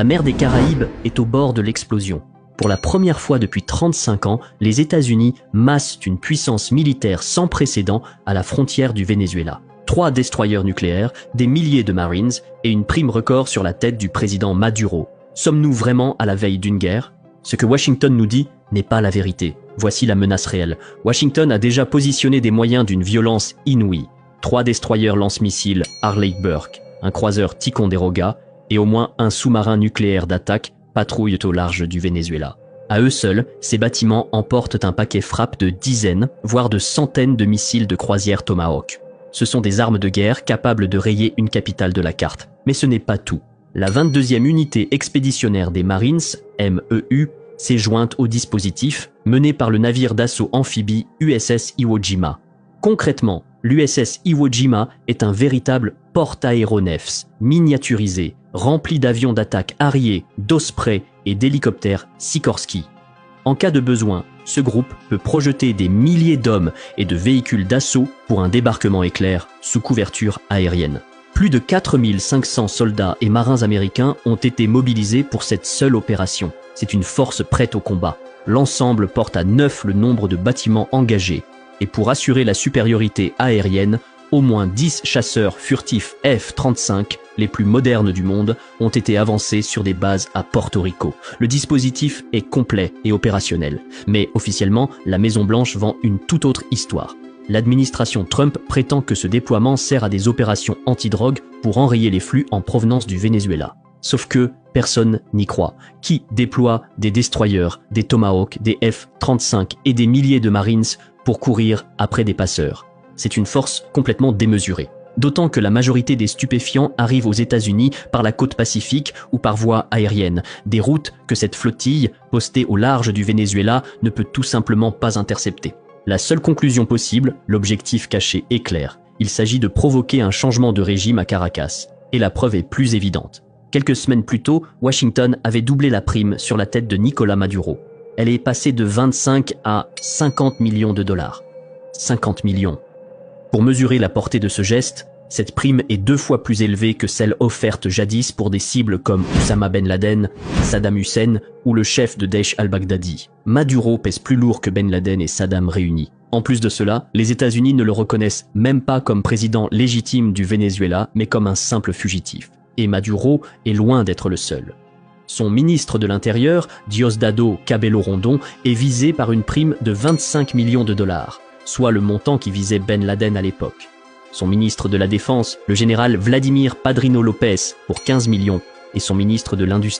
La mer des Caraïbes est au bord de l'explosion. Pour la première fois depuis 35 ans, les États-Unis massent une puissance militaire sans précédent à la frontière du Venezuela. 3 destroyers nucléaires, des milliers de Marines et une prime record sur la tête du président Maduro. Sommes-nous vraiment à la veille d'une guerre? Ce que Washington nous dit n'est pas la vérité. Voici la menace réelle. Washington a déjà positionné des moyens d'une violence inouïe. 3 destroyers lance-missiles Arleigh Burke, un croiseur Ticonderoga et au moins un sous-marin nucléaire d'attaque patrouillent au large du Venezuela. À eux seuls, ces bâtiments emportent un paquet frappe de dizaines, voire de centaines de missiles de croisière Tomahawk. Ce sont des armes de guerre capables de rayer une capitale de la carte. Mais ce n'est pas tout. La 22e unité expéditionnaire des Marines, MEU, s'est jointe au dispositif mené par le navire d'assaut amphibie USS Iwo Jima. Concrètement, l'USS Iwo Jima est un véritable porte-aéronefs miniaturisé, rempli d'avions d'attaque Harrier, d'Osprey et d'hélicoptères Sikorsky. En cas de besoin, ce groupe peut projeter des milliers d'hommes et de véhicules d'assaut pour un débarquement éclair sous couverture aérienne. Plus de 4500 soldats et marins américains ont été mobilisés pour cette seule opération. C'est une force prête au combat. L'ensemble porte à 9 le nombre de bâtiments engagés. Et pour assurer la supériorité aérienne, au moins 10 chasseurs furtifs F-35, les plus modernes du monde, ont été avancés sur des bases à Porto Rico. Le dispositif est complet et opérationnel. Mais officiellement, la Maison-Blanche vend une toute autre histoire. L'administration Trump prétend que ce déploiement sert à des opérations anti-drogue pour enrayer les flux en provenance du Venezuela. Sauf que personne n'y croit. Qui déploie des destroyers, des Tomahawk, des F-35 et des milliers de Marines pour courir après des passeurs? C'est une force complètement démesurée. D'autant que la majorité des stupéfiants arrivent aux États-Unis par la côte Pacifique ou par voie aérienne, des routes que cette flottille, postée au large du Venezuela, ne peut tout simplement pas intercepter. La seule conclusion possible, l'objectif caché est clair. Il s'agit de provoquer un changement de régime à Caracas. Et la preuve est plus évidente. Quelques semaines plus tôt, Washington avait doublé la prime sur la tête de Nicolás Maduro. Elle est passée de 25 à 50 millions de dollars. 50 millions. Pour mesurer la portée de ce geste, cette prime est 2 fois plus élevée que celle offerte jadis pour des cibles comme Osama Ben Laden, Saddam Hussein ou le chef de Daesh al-Baghdadi. Maduro pèse plus lourd que Ben Laden et Saddam réunis. En plus de cela, les États-Unis ne le reconnaissent même pas comme président légitime du Venezuela, mais comme un simple fugitif. Et Maduro est loin d'être le seul. Son ministre de l'Intérieur, Diosdado Cabello Rondon, est visé par une prime de 25 millions de dollars, soit le montant qui visait Ben Laden à l'époque. Son ministre de la Défense, le général Vladimir Padrino López, pour 15 millions, et son ministre de l'Industrie,